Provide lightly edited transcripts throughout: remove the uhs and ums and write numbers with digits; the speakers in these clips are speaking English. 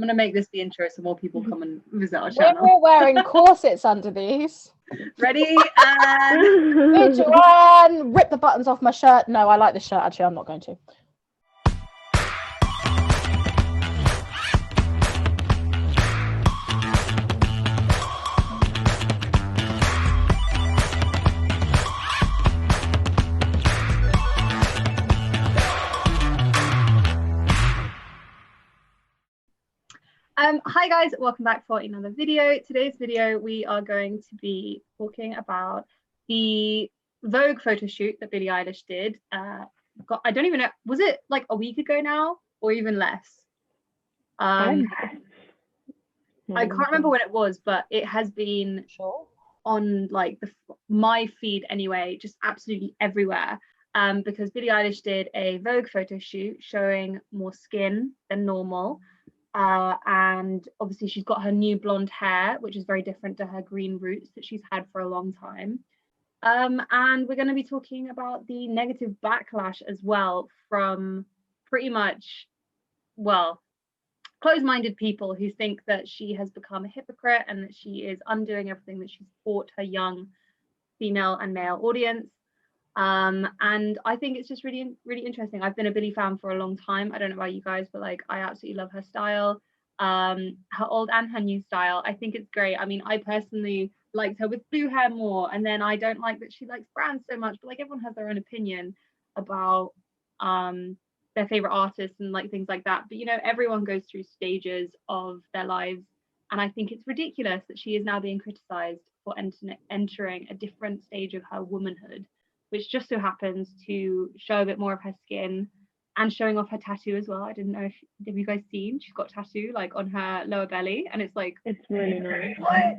I'm gonna make this the intro so more people come and visit our We're channel. all wearing corsets under these. Ready? And 3, 2, 1. Rip the buttons off my shirt. No, I like this shirt. Actually, I'm not going to. Hi guys, welcome back for another video. Today's video we are going to be talking about the Vogue photo shoot that Billie Eilish did. I don't even know, was it like a week ago now or even less? I can't remember when it was, but it has been on like my feed anyway, just absolutely everywhere. Because Billie Eilish did a Vogue photo shoot showing more skin than normal. And obviously she's got her new blonde hair, which is very different to her green roots that she's had for a long time. And we're going to be talking about the negative backlash as well from pretty much, well, closed-minded people who think that she has become a hypocrite and that she is undoing everything that she's taught her young female and male audience. And I think it's just really interesting. I've been a Billie fan for a long time. I don't know about you guys, but like I absolutely love her style, her old and her new style. I think it's great. I mean, I personally liked her with blue hair more, and then I don't like that she likes brands so much, but like everyone has their own opinion about their favorite artists and like things like that. But you know, everyone goes through stages of their lives, and I think it's ridiculous that she is now being criticized for entering a different stage of her womanhood, which just so happens to show a bit more of her skin and showing off her tattoo as well. I didn't know have you guys seen? She's got a tattoo like on her lower belly, and it's like, it's really nice. What?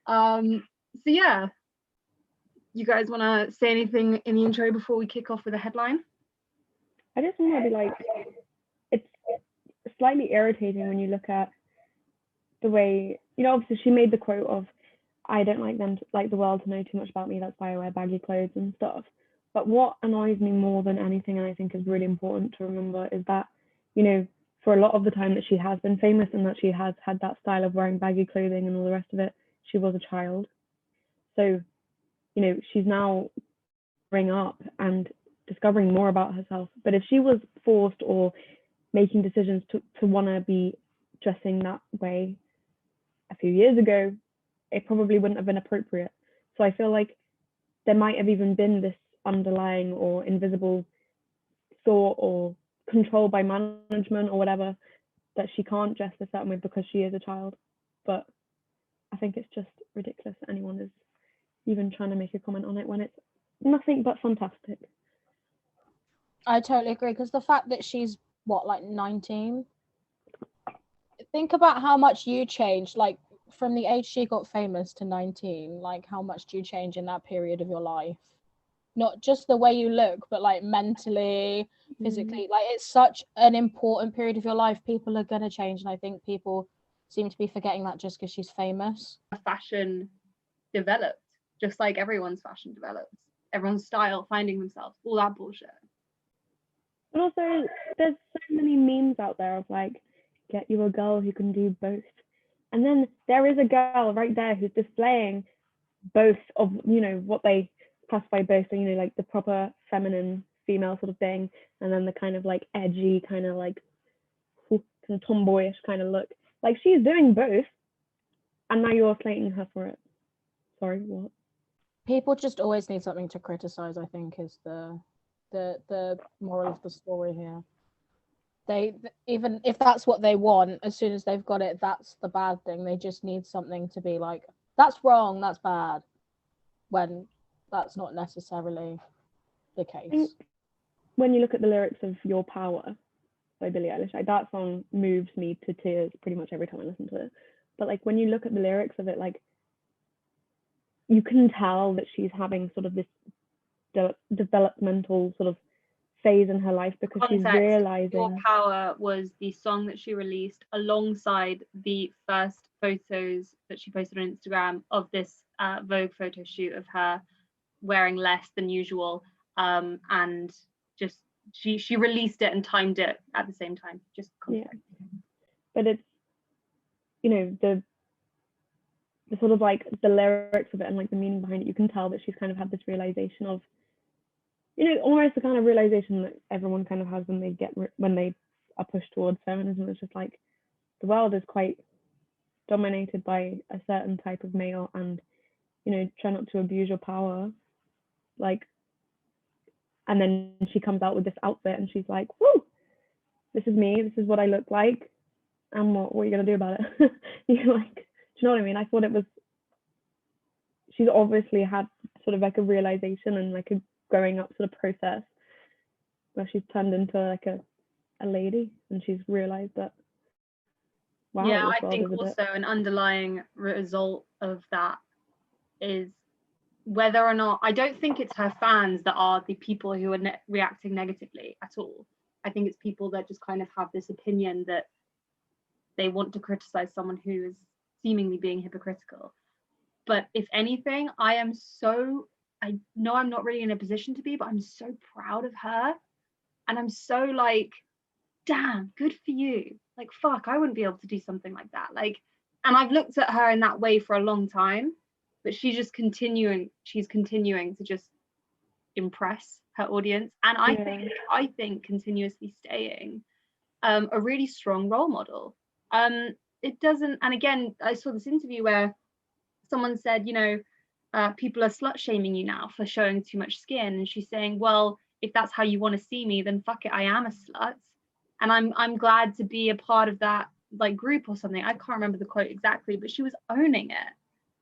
So yeah, you guys want to say anything in the intro before we kick off with a headline? I just want to be like, it's slightly irritating when you look at the way, you know, obviously she made the quote of, I don't like the world to know too much about me, that's why I wear baggy clothes and stuff. But what annoys me more than anything, and I think is really important to remember, is that, you know, for a lot of the time that she has been famous and that she has had that style of wearing baggy clothing and all the rest of it, she was a child. So, you know, she's now growing up and discovering more about herself. But if she was forced or making decisions to want to be dressing that way a few years ago, it probably wouldn't have been appropriate. So I feel like there might have even been this underlying or invisible thought or control by management or whatever that she can't dress a certain way because she is a child. But I think it's just ridiculous that anyone is even trying to make a comment on it when it's nothing but fantastic. I totally agree, because the fact that she's like 19, think about how much you changed, like from the age she got famous to 19, like how much do you change in that period of your life? Not just the way you look, but like mentally, physically. Like it's such an important period of your life. People are going to change, and I think people seem to be forgetting that just because she's famous. Fashion developed just like everyone's fashion develops, everyone's style finding themselves, all that bullshit. And also there's so many memes out there of like, get you a girl who can do both. And then there is a girl right there who's displaying both of, you know, what they classify both, so, you know, like the proper feminine female sort of thing, and then the kind of like edgy, kind of like kind of tomboyish kind of look. Like she's doing both, and now you're slating her for it. Sorry, what? People just always need something to criticize, I think, is the moral of the story here. They, even if that's what they want, as soon as they've got it, that's the bad thing. They just need something to be like, that's wrong, that's bad, when that's not necessarily the case. When you look at the lyrics of Your Power by Billie Eilish, like that song moves me to tears pretty much every time I listen to it. But like when you look at the lyrics of it, like you can tell that she's having sort of this developmental sort of phase in her life, because she's realizing Your Power was the song that she released alongside the first photos that she posted on Instagram of this Vogue photo shoot of her wearing less than usual, and just she released it and timed it at the same time. Just context. Yeah. but it's, you know, the sort of like the lyrics of it and like the meaning behind it, you can tell that she's kind of had this realization of, you know, almost the kind of realization that everyone kind of has when they are pushed towards feminism. It's just like the world is quite dominated by a certain type of male, and, you know, try not to abuse your power. Like, and then she comes out with this outfit and she's like, whoo, this is me, this is what I look like, and what are you gonna do about it? You're like, do you know what I mean? I thought it was, she's obviously had sort of like a realization and like a growing up sort of process where she's turned into like a lady, and she's realized that, wow, Yeah, this I world think is a bit... also an underlying result of that is whether or not, I don't think it's her fans that are the people who are reacting negatively at all. I think it's people that just kind of have this opinion that they want to criticize someone who is seemingly being hypocritical. But if anything, I know I'm not really in a position to be, but I'm so proud of her. And I'm so like, damn, good for you. Like, fuck, I wouldn't be able to do something like that. Like, and I've looked at her in that way for a long time, but she's continuing to just impress her audience. And I think continuously staying a really strong role model. It doesn't, and again, I saw this interview where someone said, you know, people are slut shaming you now for showing too much skin, and she's saying, well, if that's how you want to see me, then fuck it, I am a slut, and I'm glad to be a part of that like group or something. I can't remember the quote exactly, but she was owning it.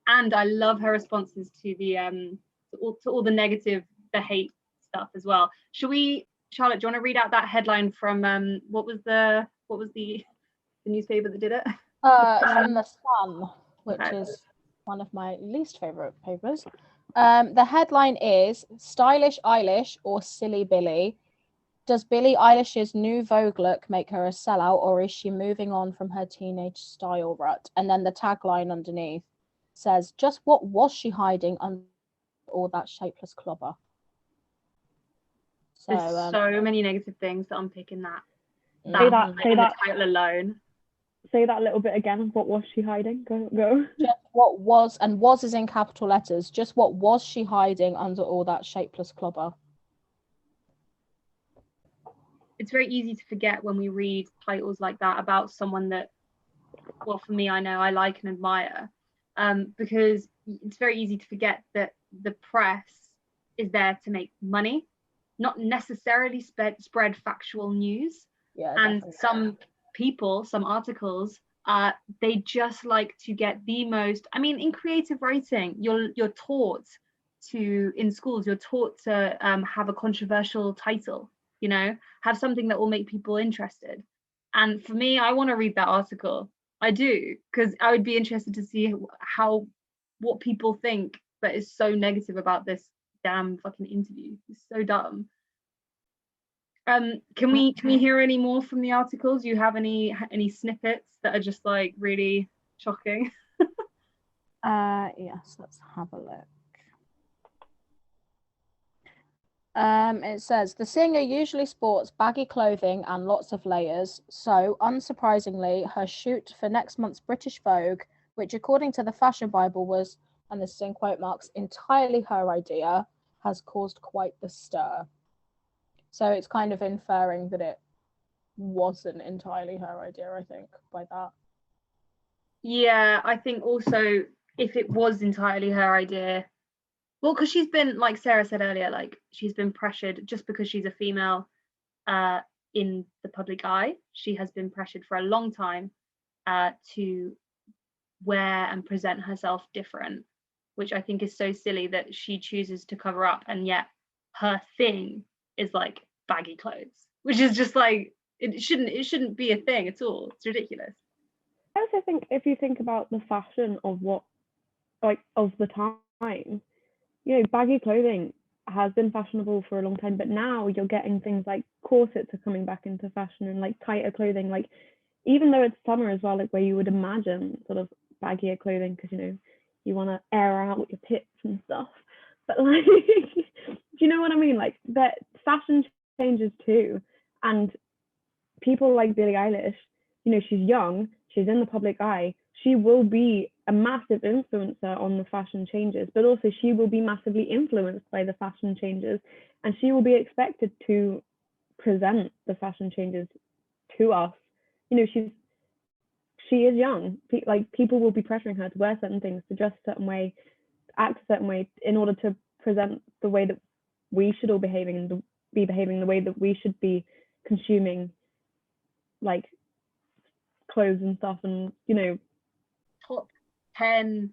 And I love her responses to the to all the negative, the hate stuff as well. Should we, Charlotte, do you want to read out that headline from what was the newspaper that did it? From the Sun, which Okay. is one of my least favorite papers. The headline is "Stylish Eilish or Silly Billie? Does Billie Eilish's new Vogue look make her a sellout, or is she moving on from her teenage style rut?" And then the tagline underneath says, "Just what was she hiding under all that shapeless clobber?" So, there's so many negative things to unpick in that. Say that. The title alone. Say that a little bit again. What was she hiding? Go. Just what was, and was is in capital letters, just what was she hiding under all that shapeless clobber? It's very easy to forget when we read titles like that about someone that, well, for me, I know I like and admire, because it's very easy to forget that the press is there to make money, not necessarily spread factual news. Yeah, and definitely. Some people, some articles, they just like to get the most. I mean, in creative writing, you're taught to, in schools, you're taught to have a controversial title, you know, have something that will make people interested. And for me, I want to read that article. I do, because I would be interested to see what people think that is so negative about this damn fucking interview. It's so dumb. Can we hear any more from the articles? Do you have any snippets that are just like really shocking? Yes, let's have a look. It says the singer usually sports baggy clothing and lots of layers, so unsurprisingly, her shoot for next month's British Vogue, which according to the Fashion Bible was, and this is in quote marks, entirely her idea, has caused quite the stir. So it's kind of inferring that it wasn't entirely her idea, I think, by that. Yeah, I think also if it was entirely her idea, well, because she's been, like Sarah said earlier, like she's been pressured just because she's a female in the public eye. She has been pressured for a long time to wear and present herself different, which I think is so silly that she chooses to cover up, and yet her thing is like baggy clothes, which is just like it shouldn't be a thing at all. It's ridiculous. I also think if you think about the fashion of of the time, you know, baggy clothing has been fashionable for a long time, but now you're getting things like corsets are coming back into fashion, and like tighter clothing, like even though it's summer as well, like where you would imagine sort of baggier clothing because, you know, you want to air out your tits and stuff, but like do you know what I mean? Like that fashion changes too, and people like Billie Eilish you know, she's young, she's in the public eye, she will be a massive influencer on the fashion changes, but also she will be massively influenced by the fashion changes, and she will be expected to present the fashion changes to us. You know, she is young. Like, people will be pressuring her to wear certain things, to dress a certain way, act a certain way, in order to present the way that we should all behaving and be behaving, the way that we should be consuming, like, clothes and stuff. And, you know, top 10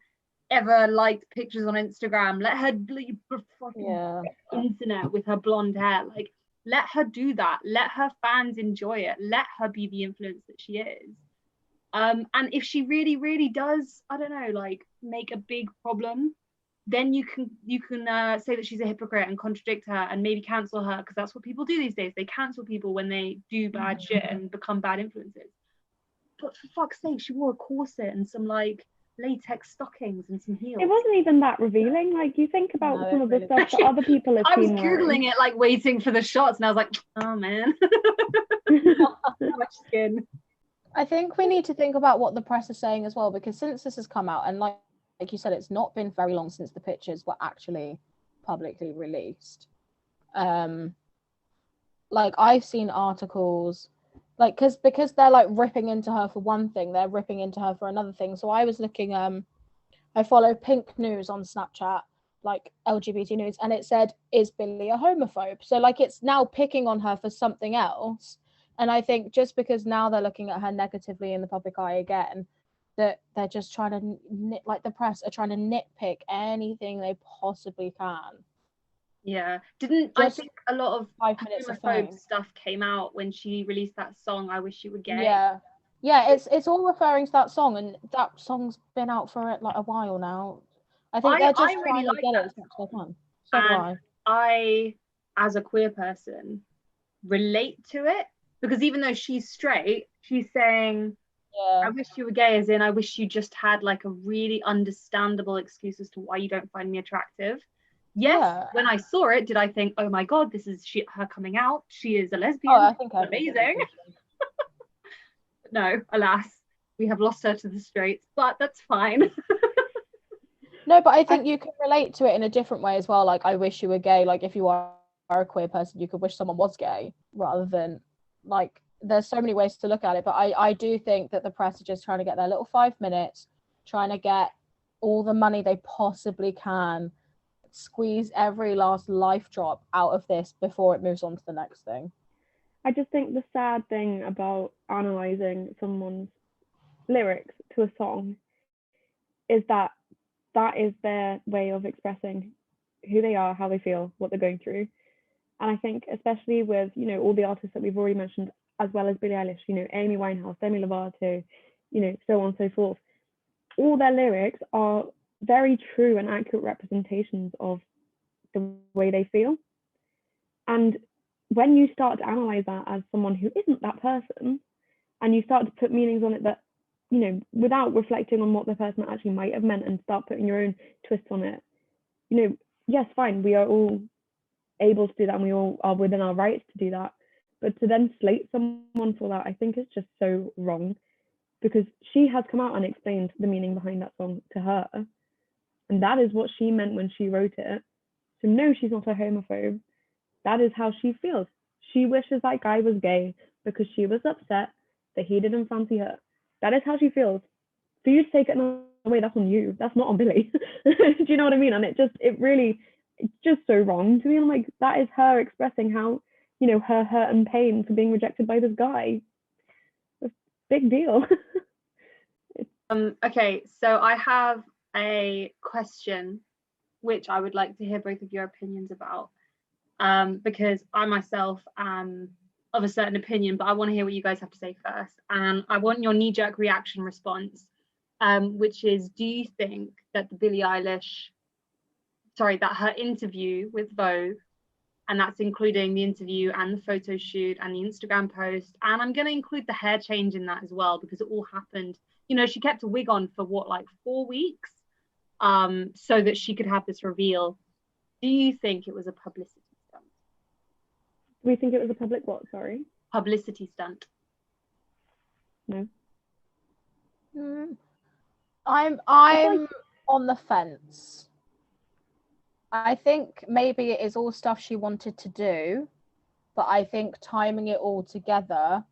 ever liked pictures on Instagram. Let her bleed fucking internet with her blonde hair. Like, let her do that. Let her fans enjoy it. Let her be the influence that she is. And if she really, really does, I don't know, like, make a big problem, then you can say that she's a hypocrite and contradict her and maybe cancel her, because that's what people do these days. They cancel people when they do bad shit and become bad influences. But for fuck's sake, she wore a corset and some like latex stockings and some heels. It wasn't even that revealing. Like, you think about some of the stuff that other people have been wearing. I was Googling it, like, waiting for the shots, and I was like, oh man. How much skin. I think we need to think about what the press is saying as well, because since this has come out, and like you said, it's not been very long since the pictures were actually publicly released. Like, I've seen articles, like, because they're like ripping into her for one thing, they're ripping into her for another thing. So I was looking, I follow Pink News on Snapchat, like LGBT news, and it said, is Billie a homophobe? So like, it's now picking on her for something else. And I think just because now they're looking at her negatively in the public eye again, that they're just trying to like, the press are trying to nitpick anything they possibly can. Yeah, I think a lot of 5 minutes of homophobe stuff came out when she released that song, I Wish You Were Gay. Yeah, it's all referring to that song, and that song's been out for like a while now. I think they're just trying to get it as much as they can. So do I, as a queer person, relate to it, because even though she's straight, she's saying, I wish you were gay, as in I wish you just had like a really understandable excuse as to why you don't find me attractive. Yes, when I saw it, did I think, oh my god, this is her coming out, she is a lesbian? I think amazing. No, alas, we have lost her to the straights, but that's fine. No, but I think you can relate to it in a different way as well. Like, I wish you were gay. Like, if you are a queer person, you could wish someone was gay, rather than, like, there's so many ways to look at it. But I do think that the press are just trying to get their little 5 minutes, trying to get all the money they possibly can, squeeze every last life drop out of this before it moves on to the next thing. I just think the sad thing about analysing someone's lyrics to a song is that is their way of expressing who they are, how they feel, what they're going through. And I think especially with, you know, all the artists that we've already mentioned, as well as Billie Eilish, you know, Amy Winehouse, Demi Lovato, you know, so on and so forth, all their lyrics are very true and accurate representations of the way they feel. And when you start to analyze that as someone who isn't that person, and you start to put meanings on it that, you know, without reflecting on what the person actually might have meant, and start putting your own twist on it, you know, yes, fine, we are all able to do that, and we all are within our rights to do that. But to then slate someone for that, I think is just so wrong, because she has come out and explained the meaning behind that song to her, and that is what she meant when she wrote it. So no, she's not a homophobe. That is how she feels. She wishes that guy was gay because she was upset that he didn't fancy her. That is how she feels. For you to take it another way, that's on you. That's not on Billie. Do you know what I mean? And it's just so wrong to me. I'm like, that is her expressing how, you know, her hurt and pain for being rejected by this guy. It's a big deal. Okay, so I have a question which I would like to hear both of your opinions about, because I myself am of a certain opinion, but I want to hear what you guys have to say first. And I want your knee-jerk reaction response, which is, do you think that that her interview with Vogue, and that's including the interview and the photo shoot and the Instagram post, and I'm going to include the hair change in that as well, because it all happened, you know, she kept a wig on for what, like 4 weeks, so that she could have this reveal. Do you think it was a publicity stunt? We think it was a public what, sorry? Publicity stunt. No. I'm like... on the fence. I think maybe it is all stuff she wanted to do, but I think timing it all together,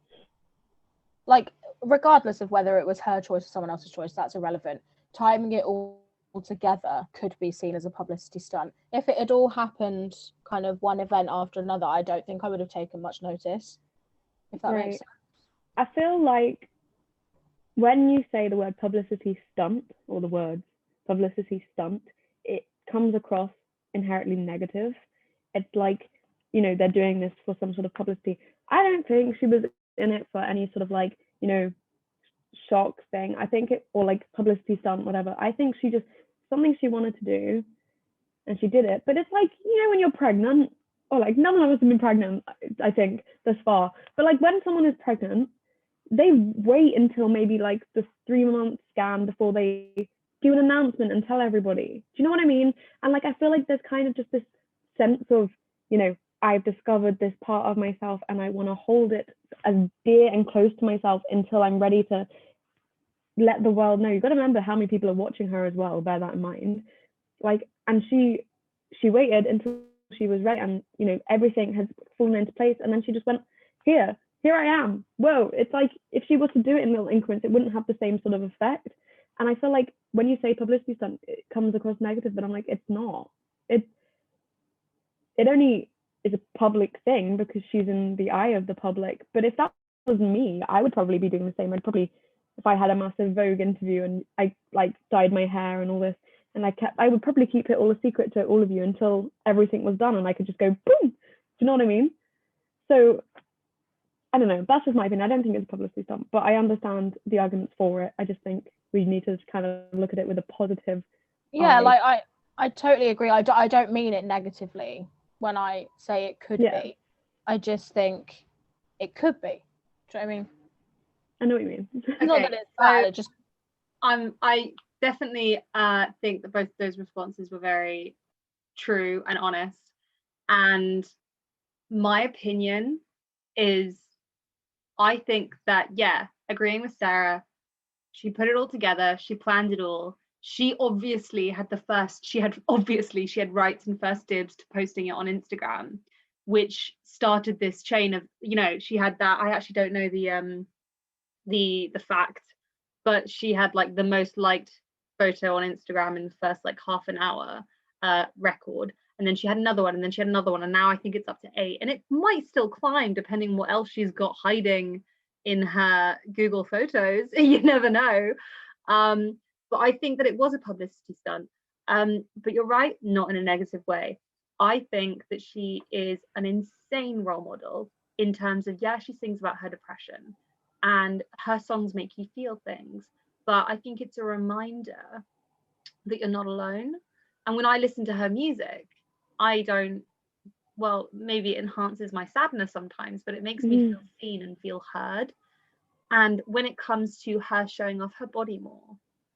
like regardless of whether it was her choice or someone else's choice, that's irrelevant. Timing it all together could be seen as a publicity stunt. If it had all happened kind of one event after another, I don't think I would have taken much notice, if that makes sense. I feel like when you say the word publicity stunt, or the words publicity stunt, it comes across inherently negative. It's like, you know, they're doing this for some sort of publicity. I don't think she was in it for any sort of like, you know, shock thing. I think it, or like publicity stunt, whatever. I think she just, something she wanted to do and she did it. But it's like, you know, when you're pregnant, or like none of us have been pregnant, I think, thus far. But like when someone is pregnant, they wait until maybe like the 3-month scan before they do an announcement and tell everybody. Do you know what I mean? And like I feel like there's kind of just this sense of, you know, I've discovered this part of myself and I want to hold it as dear and close to myself until I'm ready to let the world know. You've got to remember how many people are watching her as well, bear that in mind. Like, and she waited until she was ready, and you know, everything has fallen into place, and then she just went, here I am. Whoa. It's like if she was to do it in little increments, it wouldn't have the same sort of effect. And I feel like when you say publicity stunt, it comes across negative, but I'm like, it's not. It only is a public thing because she's in the eye of the public. But if that was me, I would probably be doing the same. I'd probably, if I had a massive Vogue interview and I like dyed my hair and all this, and I would probably keep it all a secret to all of you until everything was done and I could just go boom. Do you know what I mean? So I don't know. That's just my opinion. I don't think it's a publicity stunt, but I understand the arguments for it. I just think we need to kind of look at it with a positive. Yeah, like I totally agree. I don't mean it negatively when I say it could be. I just think it could be. Do you know what I mean? I know what you mean. It's not that it's bad. It just I definitely think that both of those responses were very true and honest. And my opinion is, I think that, yeah, agreeing with Sarah, she put it all together, she planned it all. She obviously had rights and first dibs to posting it on Instagram, which started this chain of, you know, she had that. I actually don't know the fact, but she had like the most liked photo on Instagram in the first like half an hour record. And then she had another one, and then she had another one, and now I think it's up to 8. And it might still climb depending what else she's got hiding in her Google photos. You never know. But I think that it was a publicity stunt. But you're right, not in a negative way. I think that she is an insane role model in terms of, yeah, she sings about her depression and her songs make you feel things. But I think it's a reminder that you're not alone. And when I listen to her music, I don't, well, maybe it enhances my sadness sometimes, but it makes me feel seen and feel heard. And when it comes to her showing off her body more,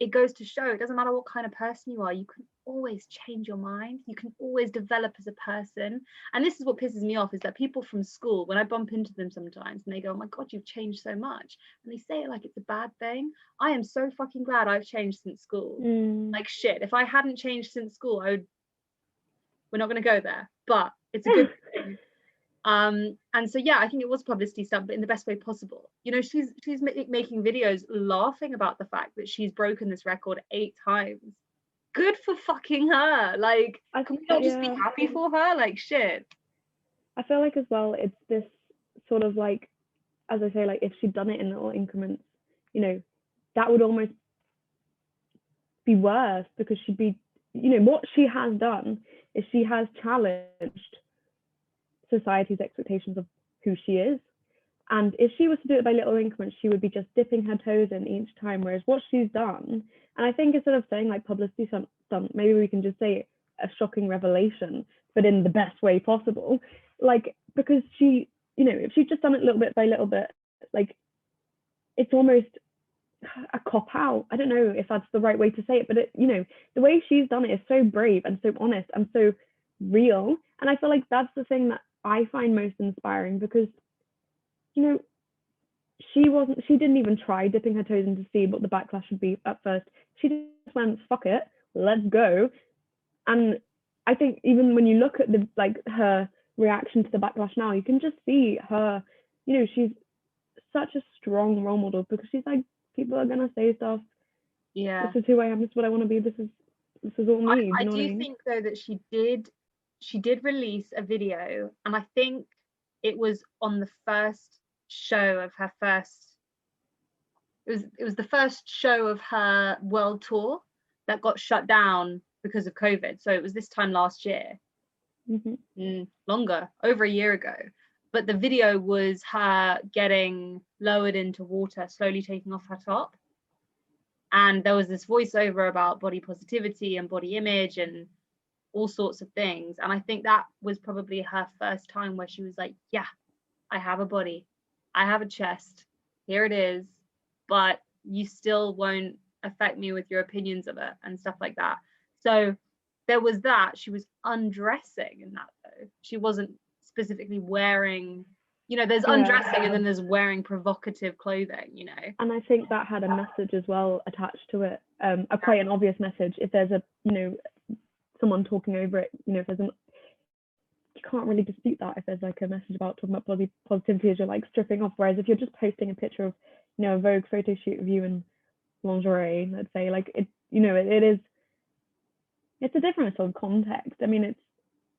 it goes to show it doesn't matter what kind of person you are, you can always change your mind, you can always develop as a person. And this is what pisses me off, is that people from school, when I bump into them sometimes and they go, oh my god, you've changed so much, and they say it like it's a bad thing. I am so fucking glad I've changed since school. Like shit, if I hadn't changed since school, we're not going to go there, but it's a good thing. And so yeah, I think it was publicity stunt, but in the best way possible. You know, she's making videos laughing about the fact that she's broken this record 8 times. Good for fucking her. Like, can we not just be happy for her? Like, shit. I feel like as well, it's this sort of like, as I say, like if she'd done it in little increments, you know, that would almost be worse, because she'd be, you know, what she has done is she has challenged society's expectations of who she is. And if she was to do it by little increments, she would be just dipping her toes in each time. Whereas what she's done, and I think instead of saying like publicity stunt, maybe we can just say a shocking revelation, but in the best way possible. Like, because she, you know, if she'd just done it little bit by little bit, like it's almost a cop out. I don't know if that's the right way to say it, but it, you know, the way she's done it is so brave and so honest and so real. And I feel like that's the thing that I find most inspiring, because, you know, she didn't even try dipping her toes in to see what the backlash would be at first. She just went, fuck it, let's go. And I think even when you look at the her reaction to the backlash now, you can just see her, she's such a strong role model, because she's like, people are gonna say stuff. Yeah. This is who I am, this is what I want to be, this is all me. I you know do what I mean? think though that she did release a video, and I think it was on the first show of her first, it was the first show of her world tour that got shut down because of COVID. So it was this time last year. Longer, over a year ago. But the video was her getting lowered into water, slowly taking off her top. And there was this voiceover about body positivity and body image and all sorts of things. And I think that was probably her first time where she was like, yeah, I have a body, I have a chest, here it is, but you still won't affect me with your opinions of it and stuff like that. So there was that. She was undressing in that though. She wasn't specifically wearing, there's undressing and then there's wearing provocative clothing, And I think that had a message as well attached to it, quite an obvious message. If there's a, someone talking over it, if there's you can't really dispute that if there's like a message about talking about body positivity as you're like stripping off. Whereas if you're just posting a picture of, a Vogue photo shoot of you in lingerie, let's say, like it, it's a different sort of context. I mean,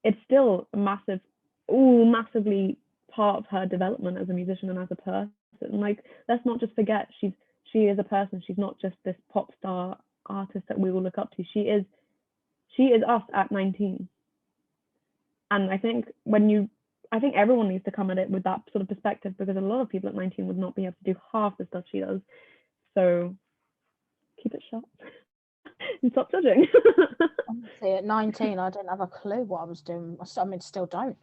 it's still a massively part of her development as a musician and as a person. Like, let's not just forget, she is a person. She's not just this pop star artist that we will look up to. She is us at 19. And I think everyone needs to come at it with that sort of perspective, because a lot of people at 19 would not be able to do half the stuff she does. So keep it shut and stop judging. Honestly, at 19, I didn't have a clue what I was doing. I mean, still don't.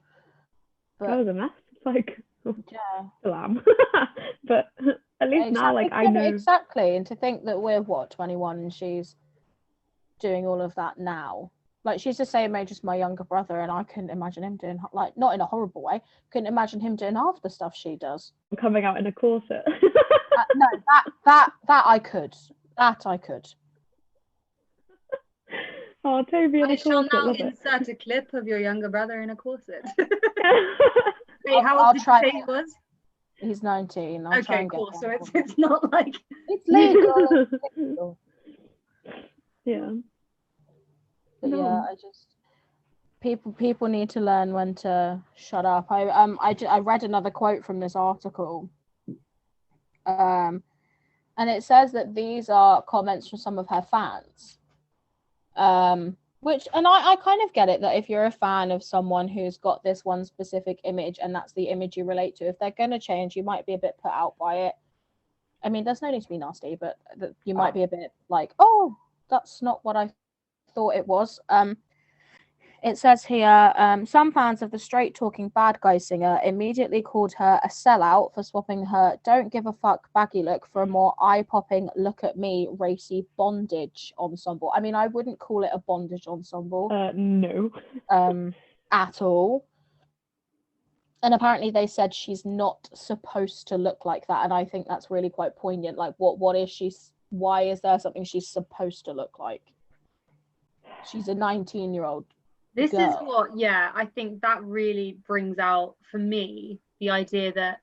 But that was a mess. It's like, yeah, glam. But at least exactly. now, like, I know exactly. And to think that we're 21 and she's doing all of that now. Like, she's the same age as my younger brother, and I couldn't imagine him doing, like, not in a horrible way, couldn't imagine him doing half the stuff she does. Coming out in a corset. No, that I could. That I could. Oh, Toby in a corset. I shall now insert a clip of your younger brother in a corset. Wait, how old did you say he was? He's 19. Okay, cool. So it's not like it's legal. Yeah. But yeah, I just people need to learn when to shut up. I read another quote from this article, and it says that these are comments from some of her fans, which, and I kind of get it, that if you're a fan of someone who's got this one specific image and that's the image you relate to, if they're going to change, you might be a bit put out by it. I mean, there's no need to be nasty, but you might be a bit like, oh, that's not what I thought it was. It says here, some fans of the straight-talking bad guy singer immediately called her a sellout for swapping her don't give a fuck baggy look for a more eye-popping look at me racy bondage ensemble. I mean, I wouldn't call it a bondage ensemble. No. At all. And apparently they said she's not supposed to look like that, and I think that's really quite poignant. Like, what is she? Why is there something she's supposed to look like? She's a 19-year-old. This girl. Is what, I think that really brings out for me the idea that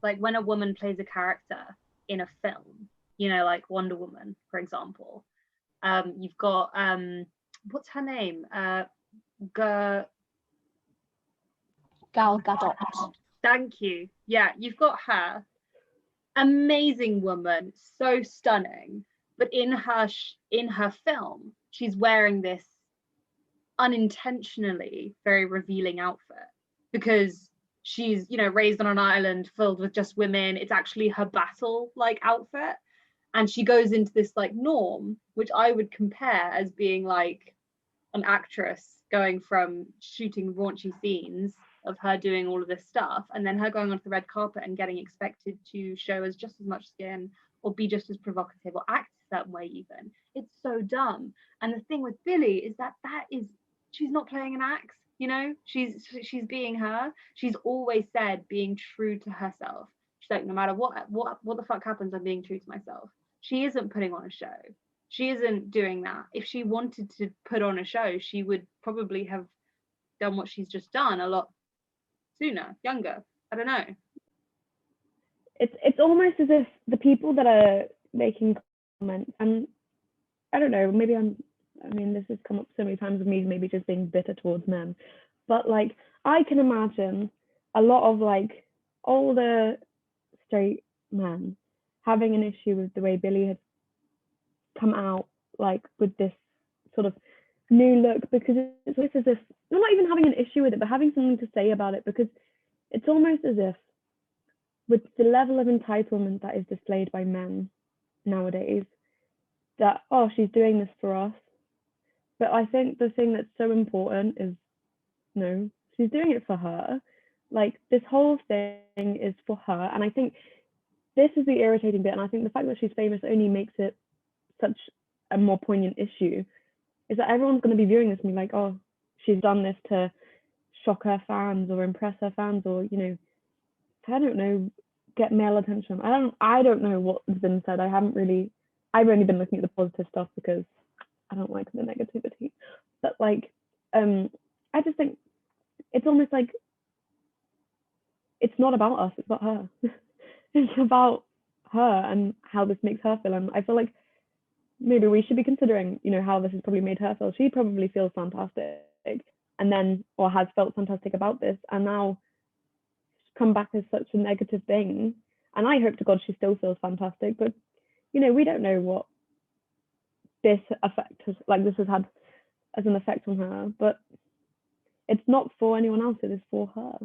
like when a woman plays a character in a film, like Wonder Woman, for example, you've got what's her name? Gal Gadot. Thank you. Yeah, you've got her. Amazing woman, so stunning, but in her film, she's wearing this unintentionally very revealing outfit because she's raised on an island filled with just women. It's actually her battle like outfit, and she goes into this like norm, which I would compare as being like an actress going from shooting raunchy scenes of her doing all of this stuff and then her going onto the red carpet and getting expected to show as just as much skin or be just as provocative or act a certain way even. It's so dumb. And the thing with Billie is that she's not playing an act, she's being her. She's always said being true to herself. She's like, no matter what the fuck happens, I'm being true to myself. She isn't putting on a show. She isn't doing that. If she wanted to put on a show, she would probably have done what she's just done a lot sooner, younger. I don't know. It's almost as if the people that are making comments, and I don't know, maybe this has come up so many times with me maybe just being bitter towards men, but like I can imagine a lot of like older straight men having an issue with the way Billie had come out like with this sort of new look, because it's as if they're not even having an issue with it but having something to say about it, because it's almost as if with the level of entitlement that is displayed by men nowadays, that, oh, she's doing this for us. But I think the thing that's so important is, no, she's doing it for her. Like, this whole thing is for her. And I think this is the irritating bit. And I think the fact that she's famous only makes it such a more poignant issue, is that everyone's going to be viewing this and be like, oh, she's done this to shock her fans or impress her fans, or, you know, I don't know, get male attention. I don't know what's been said. I've only been looking at the positive stuff because I don't like the negativity. But like, I just think it's almost like it's not about us, it's about her. It's about her and how this makes her feel. And I feel like maybe we should be considering, you know, how this has probably made her feel. She probably feels fantastic, and then, or has felt fantastic about this, and now come back as such a negative thing. And I hope to God she still feels fantastic, but you know, we don't know what this has had as an effect on her, but it's not for anyone else, it is for her.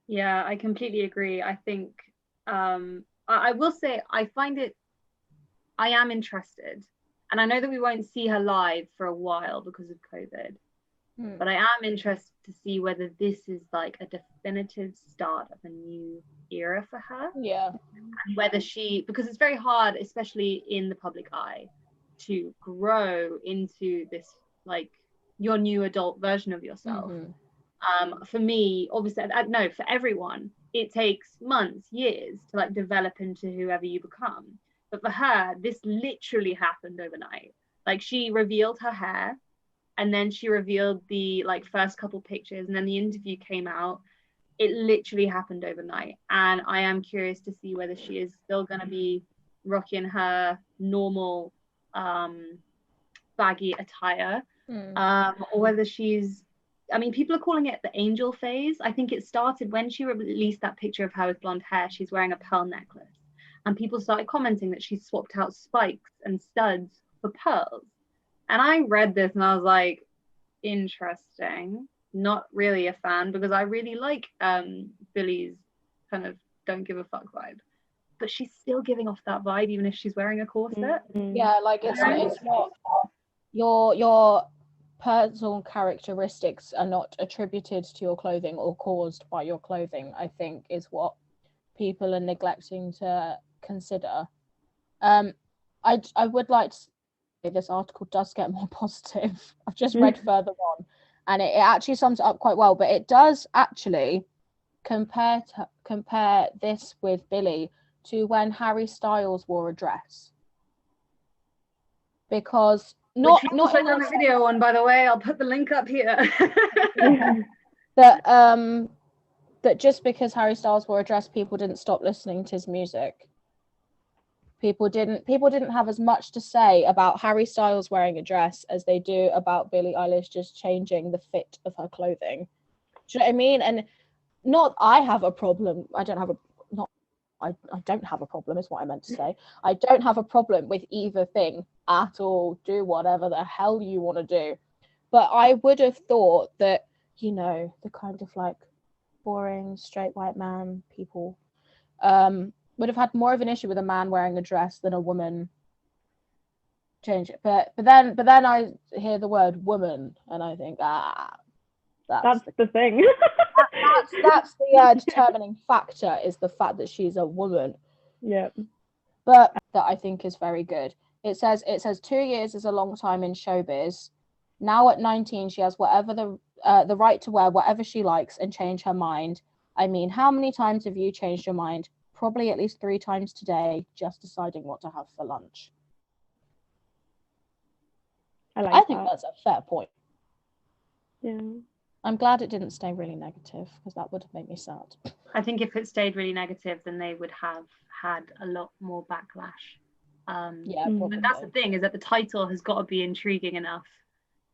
Yeah, I completely agree. I think I will say I am interested, and I know that we won't see her live for a while because of COVID, but I am interested to see whether this is like a definitive start of a new era for her. Yeah. And whether because it's very hard, especially in the public eye, to grow into this like your new adult version of yourself. For me, obviously, no, for everyone, it takes months, years to like develop into whoever you become. But for her, this literally happened overnight. Like, she revealed her hair, and then she revealed the like first couple pictures, and then the interview came out. It literally happened overnight, and I am curious to see whether she is still going to be rocking her normal baggy attire, or whether people are calling it the angel phase. I think it started when she released that picture of her with blonde hair. She's wearing a pearl necklace, and people started commenting that she swapped out spikes and studs for pearls. And I read this and I was like, interesting. Not really a fan, because I really like Billie's kind of don't give a fuck vibe, but she's still giving off that vibe even if she's wearing a corset. Yeah, like it's not your personal characteristics are not attributed to your clothing or caused by your clothing, I think is what people are neglecting to consider. I would like to say this article does get more positive. I've just read further on, and it actually sums it up quite well, but it does actually compare this with Billie to when Harry Styles wore a dress, because not in a video on, by the way, I'll put the link up here. that just because Harry Styles wore a dress, people didn't stop listening to his music. People didn't have as much to say about Harry Styles wearing a dress as they do about Billie Eilish just changing the fit of her clothing. Do you know what I mean? And I don't have a problem is what I meant to say. I don't have a problem with either thing at all. Do whatever the hell you want to do. But I would have thought that, you know, the kind of like boring straight white man people would have had more of an issue with a man wearing a dress than a woman change it. But then I hear the word woman and I think that's the thing. that's the determining factor, is the fact that she's a woman. Yeah. But that I think is very good. It says 2 years is a long time in showbiz. Now at 19, she has the right to wear whatever she likes and change her mind. I mean, how many times have you changed your mind? probably at least 3 times today, just deciding what to have for lunch. I think that's a fair point. Yeah. I'm glad it didn't stay really negative, because that would have made me sad. I think if it stayed really negative, then they would have had a lot more backlash. Yeah, but that's the thing, is that the title has got to be intriguing enough.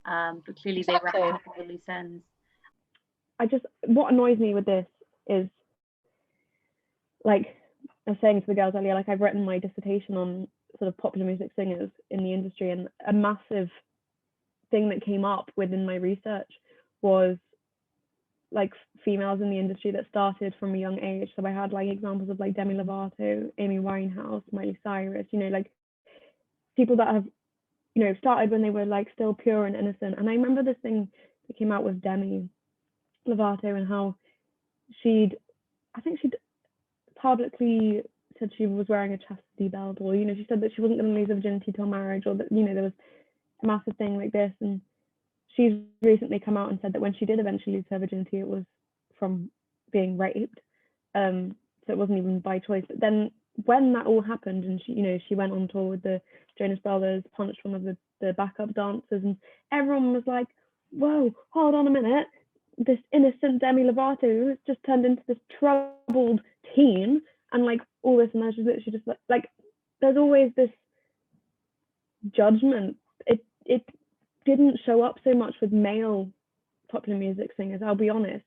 But clearly they wrapped up all the loose ends. What annoys me with this is, like I was saying to the girls earlier, like I've written my dissertation on sort of popular music singers in the industry, and a massive thing that came up within my research was like females in the industry that started from a young age. So I had like examples of like Demi Lovato, Amy Winehouse, Miley Cyrus, you know, like people that have, you know, started when they were like still pure and innocent. And I remember this thing that came out with Demi Lovato and how I think she'd publicly said she was wearing a chastity belt, or, you know, she said that she wasn't going to lose her virginity till marriage, or that, you know, there was a massive thing like this. And she's recently come out and said that when she did eventually lose her virginity, it was from being raped. So it wasn't even by choice. But then when that all happened, and she, you know, she went on tour with the Jonas Brothers, punched one of the backup dancers, and everyone was like, whoa, hold on a minute. This innocent Demi Lovato has just turned into this troubled teen, and like all this, and she's literally just like there's always this judgment. It didn't show up so much with male popular music singers, I'll be honest,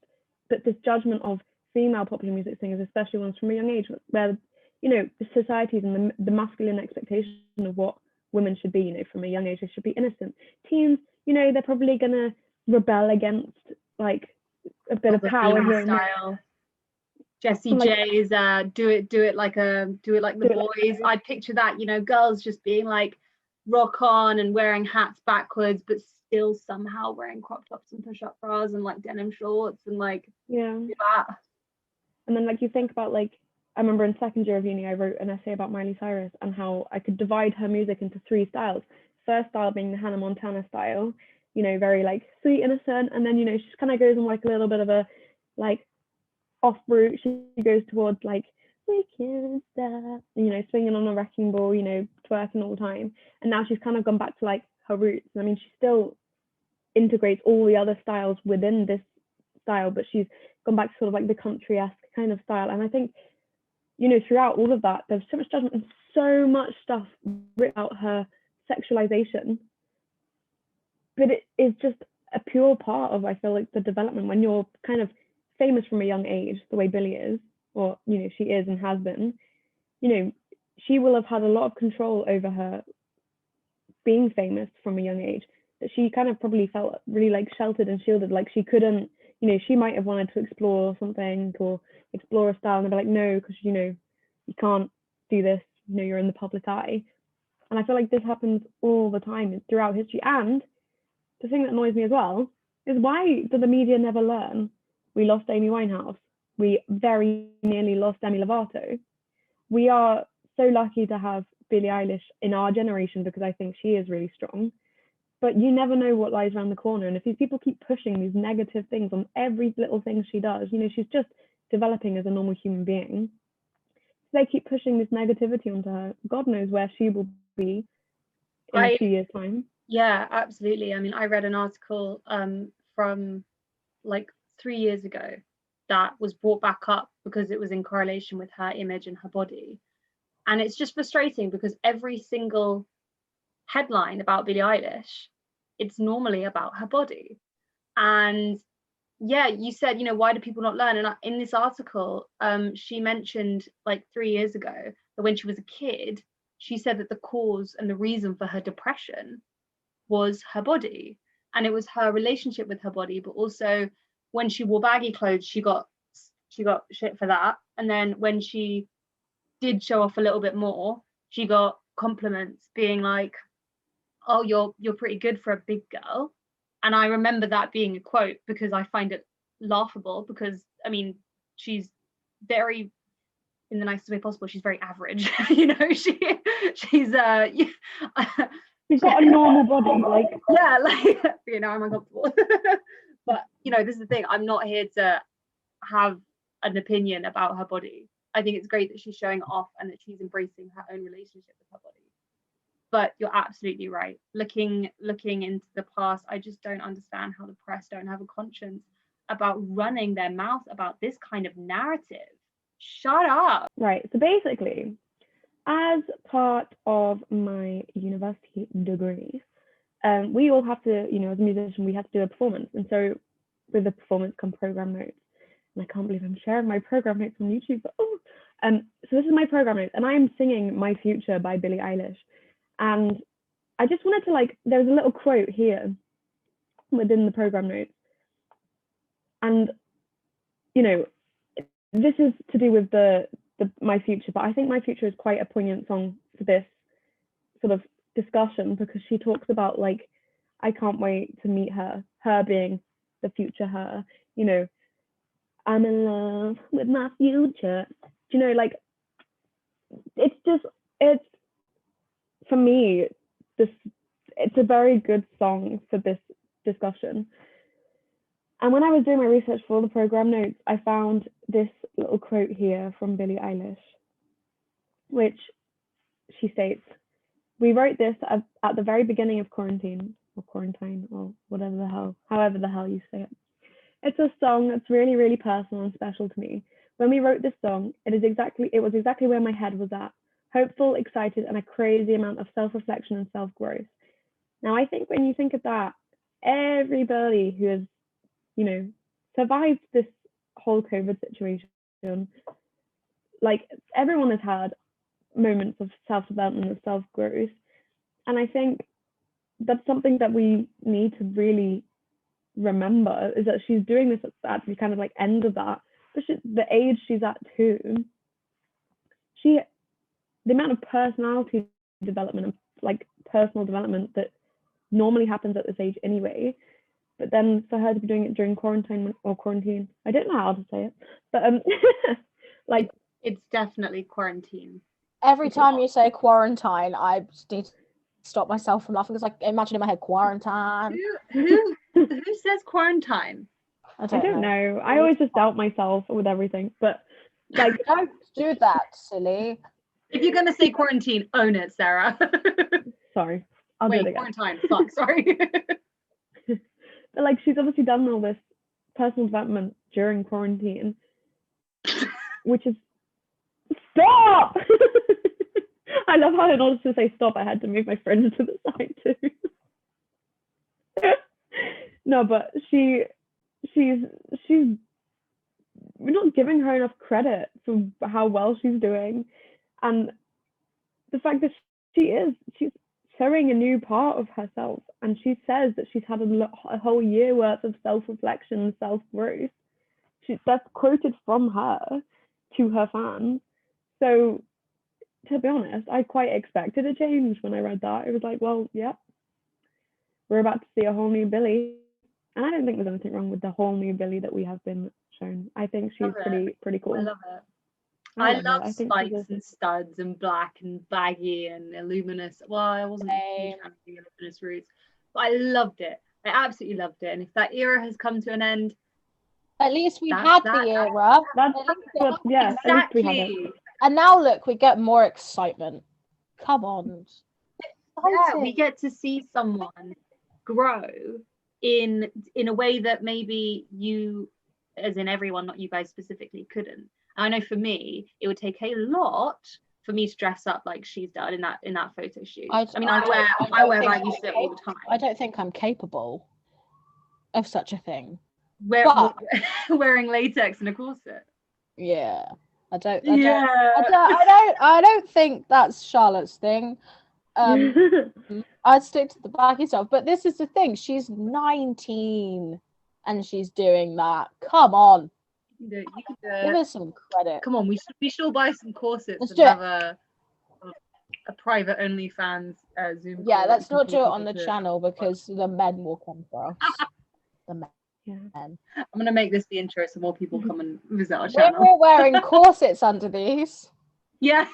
but this judgment of female popular music singers, especially ones from a young age, where, you know, the societies and the masculine expectation of what women should be, you know, from a young age, they should be innocent. Teens, you know, they're probably gonna rebel against like a bit of power here and there. Jessie J's do it like the boys. I'd picture that, you know, girls just being like rock on and wearing hats backwards, but still somehow wearing crop tops and push-up bras and like denim shorts and like that. And then like you think about, like, I remember in second year of uni I wrote an essay about Miley Cyrus and how I could divide her music into 3 styles. First style being the Hannah Montana style, you know, very like sweet, innocent, and then, you know, she kind of goes on like a little bit of a like off route. She goes towards like we can't stop, you know, swinging on a wrecking ball, you know, twerking all the time. And now she's kind of gone back to like her roots. I mean, she still integrates all the other styles within this style, but she's gone back to sort of like the country-esque kind of style. And I think, you know, throughout all of that, there's so much judgment and so much stuff written about her sexualization, but it is just a pure part of, I feel like, the development. When you're kind of famous from a young age, the way Billie is, or, you know, she is and has been, you know, she will have had a lot of control over her being famous from a young age, that she kind of probably felt really like sheltered and shielded, like she couldn't, you know, she might have wanted to explore something or explore a style, and they'd be like, no, because, you know, you can't do this, you know, you're in the public eye. And I feel like this happens all the time throughout history. And the thing that annoys me as well is, why do the media never learn? We lost Amy Winehouse. We very nearly lost Demi Lovato. We are so lucky to have Billie Eilish in our generation, because I think she is really strong. But you never know what lies around the corner. And if these people keep pushing these negative things on every little thing she does, you know, she's just developing as a normal human being. They keep pushing this negativity onto her. God knows where she will be in a few years' time. Yeah, absolutely. I mean, I read an article from like 3 years ago that was brought back up because it was in correlation with her image and her body. And it's just frustrating because every single headline about Billie Eilish, it's normally about her body. And yeah, you said, you know, why do people not learn? And in this article, she mentioned like 3 years ago that when she was a kid, she said that the cause and the reason for her depression was her body, and it was her relationship with her body. But also when she wore baggy clothes, she got shit for that. And then when she did show off a little bit more, she got compliments being like, oh, you're pretty good for a big girl. And I remember that being a quote because I find it laughable, because I mean, she's very, in the nicest way possible, she's very average. You know, she's she's got a normal body, like, yeah, like, you know, I'm uncomfortable. But you know, this is the thing, I'm not here to have an opinion about her body. I think it's great that she's showing it off and that she's embracing her own relationship with her body. But you're absolutely right. Looking into the past, I just don't understand how the press don't have a conscience about running their mouth about this kind of narrative. Shut up. Right. So basically, as part of my university degree, we all have to, you know, as a musician, we have to do a performance. And so with the performance come program notes. And I can't believe I'm sharing my program notes on YouTube, but so this is my program notes, and I am singing My Future by Billie Eilish. And I just wanted to, like, there's a little quote here within the program notes. And, you know, this is to do with the My Future, but I think My Future is quite a poignant song for this sort of discussion, because she talks about, like, I can't wait to meet her being the future her, you know, I'm in love with my future. You know, like, it's for me, it's a very good song for this discussion. And when I was doing my research for the program notes, I found this little quote here from Billie Eilish, which she states, "We wrote this at the very beginning of quarantine, or whatever the hell, however the hell you say it. It's a song that's really, really personal and special to me. When we wrote this song, it was exactly where my head was at. Hopeful, excited, and a crazy amount of self-reflection and self-growth." Now, I think when you think of that, everybody who has, you know, survived this whole COVID situation, like, everyone has had moments of self-development and self-growth. And I think that's something that we need to really remember, is that she's doing this at the kind of like end of that, but the age she's at too, the amount of personality development and like personal development that normally happens at this age anyway, but then for her to be doing it during quarantine, I don't know how to say it, but like, it's definitely quarantine. Every time you say quarantine, I just need to stop myself from laughing, because I imagine in my head quarantine. Who says quarantine? I don't know. I always just doubt myself with everything, but like, don't do that, silly. If you're gonna say quarantine, own it, Sarah. Sorry, I'll do it again. Quarantine. Fuck, sorry. But like, she's obviously done all this personal development during quarantine, which is stop. I love how in order to say stop, I had to move my friend to the side too. No, but she's we're not giving her enough credit for how well she's doing, and the fact that she's showing a new part of herself, and she says that she's had a whole year worth of self-reflection and self-growth. That's quoted from her to her fans. So to be honest, I quite expected a change when I read that. It was like, well, yep, we're about to see a whole new Billie. And I don't think there's anything wrong with the whole new Billie that we have been shown. I think she's pretty cool. I love it. I love spikes and studs and black and baggy and luminous. Well, I wasn't a huge fan of the luminous roots, but I loved it. I absolutely loved it. And if that era has come to an end, at least we had the era. Yeah, exactly. At least we had it. And now look, we get more excitement. Come on. Yeah, we get to see someone grow in a way that maybe you, as in everyone, not you guys specifically, couldn't. I know for me, it would take a lot for me to dress up like she's done in that photo shoot. I wear baggy shit all the time. I don't think I'm capable of such a thing. Wearing latex and a corset. Yeah. I don't think that's Charlotte's thing. I'd stick to the baggy stuff, but this is the thing, she's 19 and she's doing that. Come on, you could give us some credit. Come on, we should all buy some corsets and have a private OnlyFans Zoom. Yeah, let's not do it on the channel, because the men will come for us. The men. Yeah. I'm gonna make this the intro so more people come and visit our channel. We're all wearing corsets under these. Yeah.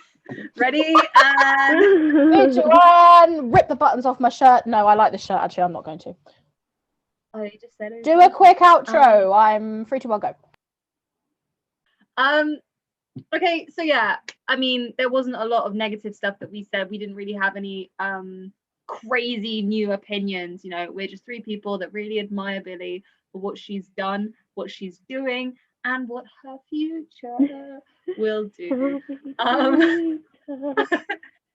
Ready and 3, 2, 1. Rip the buttons off my shirt. No, I like the shirt. Actually, I'm not going to. Oh, you just said it. Do a quick outro. I'm 3, 2, 1, go. Okay, so yeah, I mean, there wasn't a lot of negative stuff that we said. We didn't really have any crazy new opinions. You know, we're just three people that really admire Billie for what she's done, what she's doing, and what her future will do.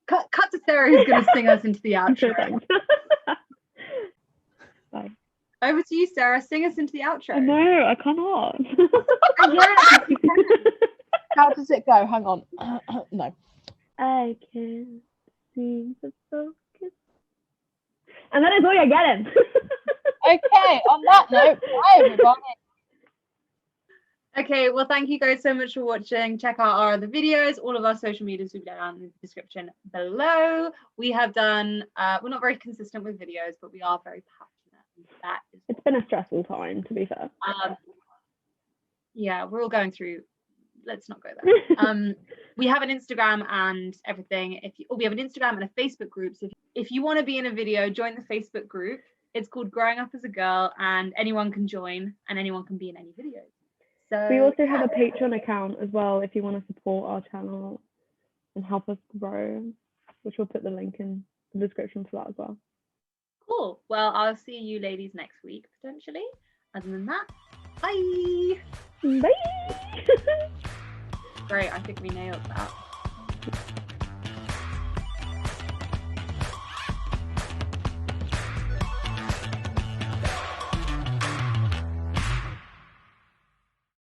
Cut to Sarah, who's going to sing us into the outro. Bye. Over to you, Sarah. Sing us into the outro. No, I cannot. How does it go? Hang on. No. I can't seem to focus. And that is all you're getting. Okay, on that note, bye everybody. Okay, well, thank you guys so much for watching. Check out our other videos. All of our social medias will be down in the description below. We have done, we're not very consistent with videos, but we are very passionate. That is It's been a stressful time, to be fair. Yeah, we're all going through, let's not go there. We have an Instagram and everything. We have an Instagram and a Facebook group. So if you want to be in a video, join the Facebook group. It's called Growing Up as a Girl, and anyone can join and anyone can be in any videos. So We also have a Patreon account as well if you want to support our channel and help us grow, which we'll put the link in the description for that as well. Cool. Well, I'll see you ladies next week, potentially. Other than that, bye. Bye. Great, I think we nailed that.